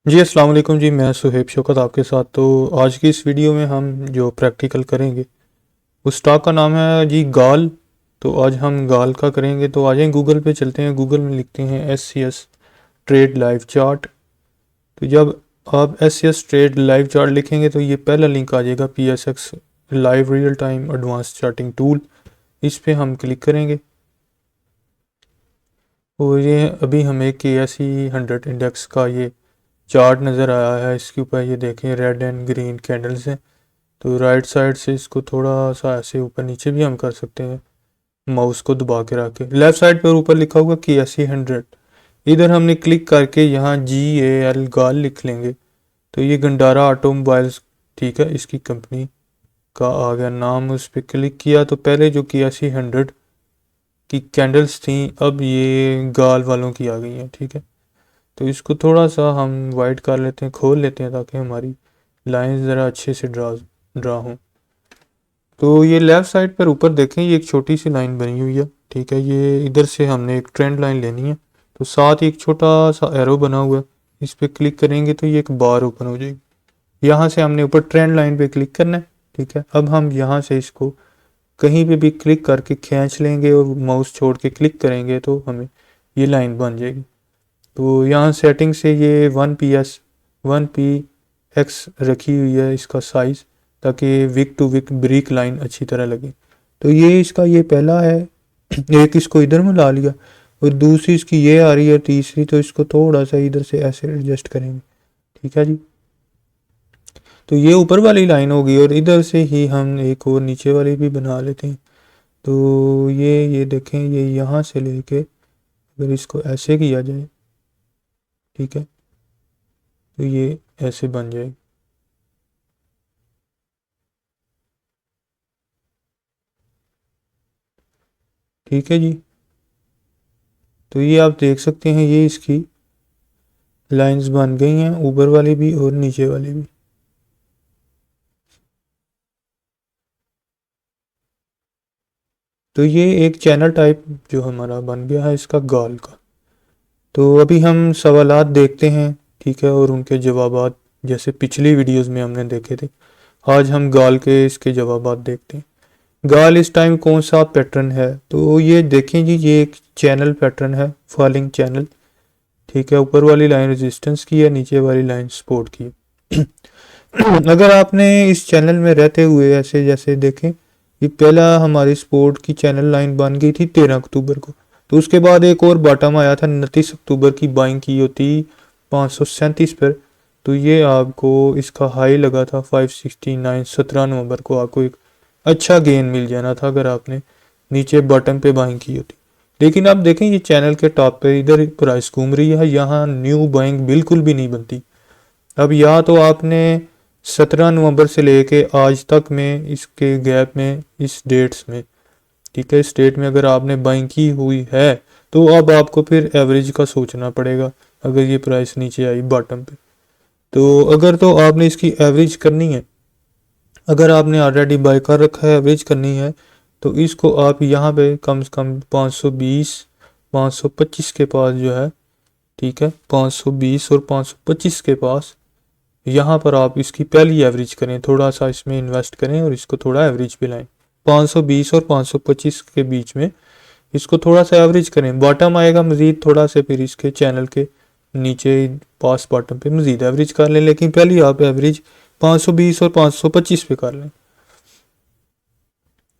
जी अस्सलाम वालेकुम जी। मैं सुहेब शौकत आपके साथ। तो आज की इस वीडियो में हम जो प्रैक्टिकल करेंगे उस स्टॉक का नाम है जी गाल। तो आज हम गाल का करेंगे। तो आ जाएं, गूगल पे चलते हैं। गूगल में लिखते हैं SCS ट्रेड लाइव चार्ट। तो जब आप SCS ट्रेड लाइव चार्ट लिखेंगे तो ये पहला लिंक आ जाएगा PSX live real time advance charting tool. इस पे हम क्लिक करेंगे और ये अभी हमें KSE 100 इंडेक्स का ये चार्ट नज़र आया है। इसके ऊपर ये देखें रेड एंड ग्रीन कैंडल्स हैं। तो राइट साइड से इसको थोड़ा सा ऐसे ऊपर नीचे भी हम कर सकते हैं माउस को दबा के रख के। लेफ़्ट साइड पर ऊपर लिखा होगा KSE 100, इधर हमने क्लिक करके यहाँ GAL गाल लिख लेंगे। तो ये गंडारा ऑटोमोबाइल्स, ठीक है, इसकी कंपनी का आ गया नाम। उस पर क्लिक किया तो पहले जो KSE 100 की कैंडल्स थी अब ये गाल वालों की आ गई हैं, ठीक है। तो इसको थोड़ा सा हम वाइट कर लेते हैं, खोल लेते हैं ताकि हमारी लाइंस ज़रा अच्छे से ड्रा ड्रा हों। तो ये लेफ़्ट साइड पर ऊपर देखें, ये एक छोटी सी लाइन बनी हुई है, ठीक है। ये इधर से हमने एक ट्रेंड लाइन लेनी है। तो साथ ही एक छोटा सा एरो बना हुआ है, इस पर क्लिक करेंगे तो ये एक बार ओपन हो जाएगी। यहाँ से हमने ऊपर ट्रेंड लाइन पे क्लिक करना है, ठीक है। अब हम यहाँ से इसको कहीं पे भी क्लिक करके खींच लेंगे और माउस छोड़ के क्लिक करेंगे तो हमें ये लाइन बन जाएगी। तो यहाँ सेटिंग से ये 1px रखी हुई है इसका साइज़, ताकि wick to wick break line अच्छी तरह लगे। तो ये इसका ये पहला है। एक इसको इधर में ला लिया और दूसरी इसकी ये आ रही है, तीसरी। तो इसको थोड़ा सा इधर से ऐसे एडजस्ट करेंगे, ठीक है जी। तो ये ऊपर वाली लाइन होगी और इधर से ही हम एक और नीचे वाली भी बना लेते हैं। तो ये देखें, ये यहाँ से लेके अगर इसको ऐसे किया जाए, ठीक है, तो ये ऐसे बन जाए। ठीक है जी। तो ये आप देख सकते हैं, ये इसकी लाइंस बन गई हैं, ऊपर वाली भी और नीचे वाली भी। तो ये एक चैनल टाइप जो हमारा बन गया है इसका गाल का। तो अभी हम सवालात देखते हैं, ठीक है, और उनके जवाबात जैसे पिछली वीडियोस में हमने देखे थे। आज हम गाल के इसके जवाबात देखते हैं। गाल इस टाइम कौन सा पैटर्न है? तो ये देखें जी, ये एक चैनल पैटर्न है, फॉलिंग चैनल, ठीक है। ऊपर वाली लाइन रेजिस्टेंस की है, नीचे वाली लाइन सपोर्ट की है। अगर आपने इस चैनल में रहते हुए ऐसे जैसे देखें, ये पहला हमारी सपोर्ट की चैनल लाइन बन गई थी 13 अक्टूबर को। तो उसके बाद एक और बॉटम आया था 29 अक्टूबर की, बाइंग की होती 537 पर। तो ये आपको इसका हाई लगा था 569। 17 नवंबर को आपको एक अच्छा गेन मिल जाना था अगर आपने नीचे बॉटम पे बाइंग की होती। लेकिन आप देखें, ये चैनल के टॉप पे इधर प्राइस घूम रही है, यहाँ न्यू बाइंग बिल्कुल भी नहीं बनती। अब या तो आपने 17 नवंबर से लेके आज तक में इसके गैप में इस डेट्स में, ठीक है, इस डेट में अगर आपने बाइंग की हुई है तो अब आपको फिर एवरेज का सोचना पड़ेगा अगर ये प्राइस नीचे आई बॉटम पे। तो अगर तो आपने इसकी एवरेज करनी है, अगर आपने ऑलरेडी बाय कर रखा है, एवरेज करनी है, तो इसको आप यहाँ पे कम से कम 520 525 के पास जो है, ठीक है, 520 और 525 के पास यहाँ पर आप इसकी पहली एवरेज करें, थोड़ा सा इसमें इन्वेस्ट करें और इसको थोड़ा एवरेज पे लाएं। 520 और 525 के बीच में इसको थोड़ा सा एवरेज करें। बॉटम आएगा मज़ीद थोड़ा से, फिर इसके चैनल के नीचे पास बॉटम पे मज़ीद एवरेज कर लें, लेकिन पहले आप एवरेज 520 और 525 पे कर लें।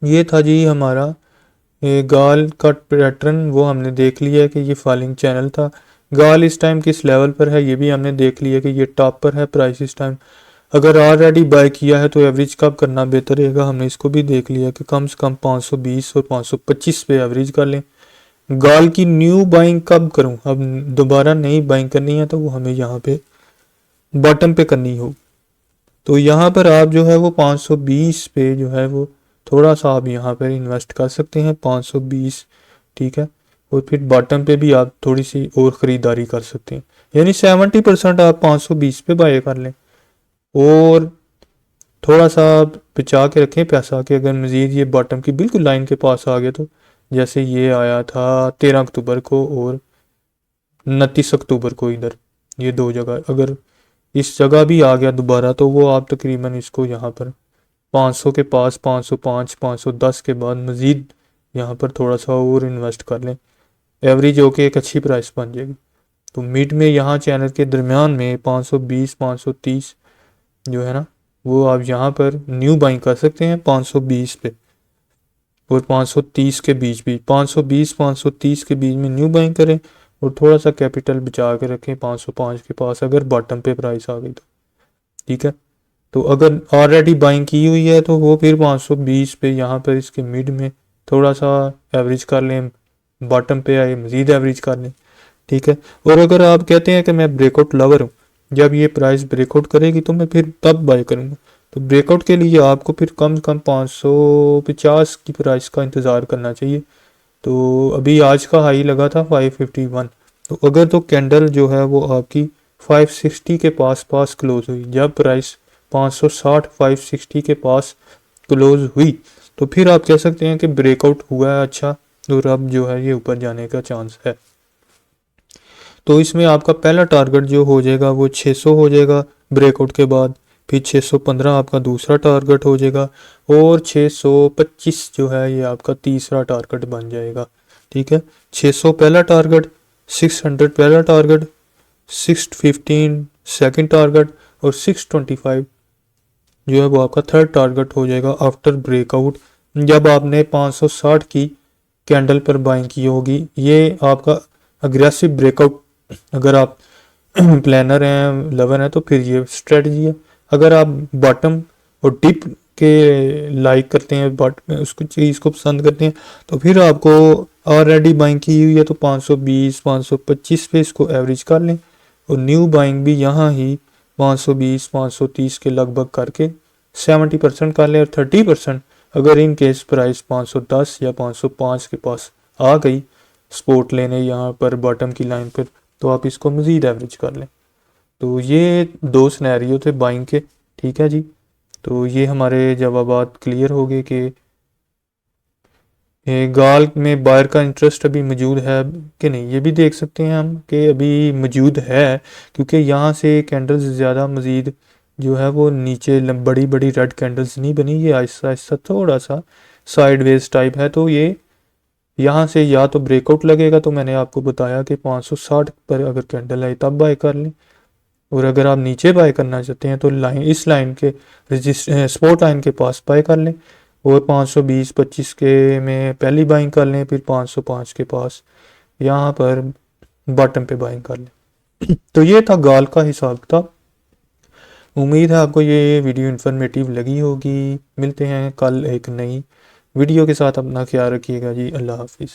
ये था जी हमारा गाल का पैटर्न, वो हमने देख लिया है कि ये फॉलिंग चैनल था। गाल इस टाइम किस लेवल पर है ये भी हमने देख लिया कि ये टॉप पर है प्राइस इस टाइम। अगर ऑलरेडी बाय किया है तो एवरेज कब करना बेहतर रहेगा, हमने इसको भी देख लिया कि कम से कम 520 और 525 पे एवरेज कर लें। गाल की न्यू बाइंग कब करूं? अब दोबारा नई बाइंग करनी है तो वो हमें यहाँ पे बॉटम पे करनी हो। तो यहाँ पर आप जो है वो 520 पे जो है वो थोड़ा सा आप यहाँ पर इन्वेस्ट कर सकते हैं, 520, ठीक है। और फिर बॉटम पे भी आप थोड़ी सी और ख़रीदारी कर सकते हैं, यानी 70% आप 520 पे बाय कर लें और थोड़ा सा बचा के रखें पैसा कि अगर मज़ीद ये बॉटम की बिल्कुल लाइन के पास आ गया, तो जैसे ये आया था 13 अक्टूबर को और 29 अक्टूबर को, इधर ये दो जगह अगर इस जगह भी आ गया दोबारा, तो वो आप तकरीबन इसको यहाँ पर 500 के पास, 505 510 के बाद मज़ीद यहाँ पर थोड़ा सा और इन्वेस्ट कर लें, एवरेज होके एक अच्छी प्राइस बन जाएगी। तो मिड में यहाँ चैनल के दरमियान में 520 530 जो है ना, वो आप यहाँ पर न्यू बाइंग कर सकते हैं 520 पे, और 530 के बीच भी, 520 530 के बीच में न्यू बाइंग करें, और थोड़ा सा कैपिटल बचा के रखें 505 के पास अगर बॉटम पे प्राइस आ गई तो, ठीक है। तो अगर ऑलरेडी बाइंग की हुई है तो वो फिर 520 पे यहाँ पर इसके मिड में थोड़ा सा एवरेज कर लें, बॉटम पे आए मज़ीद एवरेज कर लें, ठीक है। और अगर आप कहते हैं कि मैं ब्रेकआउट लवर हूँ, जब ये प्राइस ब्रेकआउट करेगी तो मैं फिर तब बाय करूँगा, तो ब्रेकआउट के लिए आपको फिर कम से कम 550 की प्राइस का इंतज़ार करना चाहिए। तो अभी आज का हाई लगा था 551, तो अगर तो कैंडल जो है वो आपकी 560 के पास पास क्लोज हुई, जब प्राइस 560 560 के पास क्लोज हुई, तो फिर आप कह सकते हैं कि ब्रेकआउट हुआ है अच्छा, और अब जो है ये ऊपर जाने का चांस है। तो इसमें आपका पहला टारगेट जो हो जाएगा वो 600 हो जाएगा ब्रेकआउट के बाद, फिर 615 आपका दूसरा टारगेट हो जाएगा, और 625 जो है ये आपका तीसरा टारगेट बन जाएगा, ठीक है। 600 पहला टारगेट, 600 पहला टारगेट, 615 सेकंड टारगेट, और 625 जो है वो आपका थर्ड टारगेट हो जाएगा आफ्टर ब्रेकआउट, जब आपने 560 की कैंडल पर बाइंग की होगी। ये आपका अग्रेसिव ब्रेकआउट, अगर आप प्लानर हैं, लवर हैं, तो फिर ये स्ट्रेटजी है। अगर आप बॉटम और डिप के लाइक करते हैं, बट उसको चीज़ को पसंद करते हैं, तो फिर आपको ऑलरेडी बाइंग की हुई है तो 520 525 पे इसको एवरेज कर लें, और न्यू बाइंग भी यहाँ ही 520 530 के लगभग करके 70% कर लें, और 30% अगर इन केस प्राइस 510 या 505 के पास आ गई सपोर्ट लेने यहाँ पर बॉटम की लाइन पर, तो आप इसको मज़ीद एवरेज कर लें। तो ये दो सिनेरियो थे बाइंग के, ठीक है जी। तो ये हमारे जवाबात क्लियर हो गए कि गाल में बायर का इंटरेस्ट अभी मौजूद है कि नहीं। ये भी देख सकते हैं हम कि अभी मौजूद है, क्योंकि यहाँ से कैंडल्स ज़्यादा मज़ीद जो है वो नीचे बड़ी बड़ी रेड कैंडल्स नहीं बनी, ये आहिस्ता आहिस्ता थोड़ा सा साइडवेज टाइप है। तो ये यहाँ से या तो ब्रेकआउट लगेगा, तो मैंने आपको बताया कि 560 पर अगर कैंडल आई तब बाय कर लें, और अगर आप नीचे बाय करना चाहते हैं तो इस लाइन के सपोर्ट लाइन के पास बाय कर लें, और 520 25 के में पहली बाइंग कर लें, फिर 505 के पास यहाँ पर बॉटम पे बाइंग कर लें। तो ये था गाल का हिसाब किताब। उम्मीद है आपको ये वीडियो इन्फॉर्मेटिव लगी होगी। मिलते हैं कल एक नई वीडियो के साथ, अपना ख्याल रखिएगा जी, अल्लाह हाफिज़।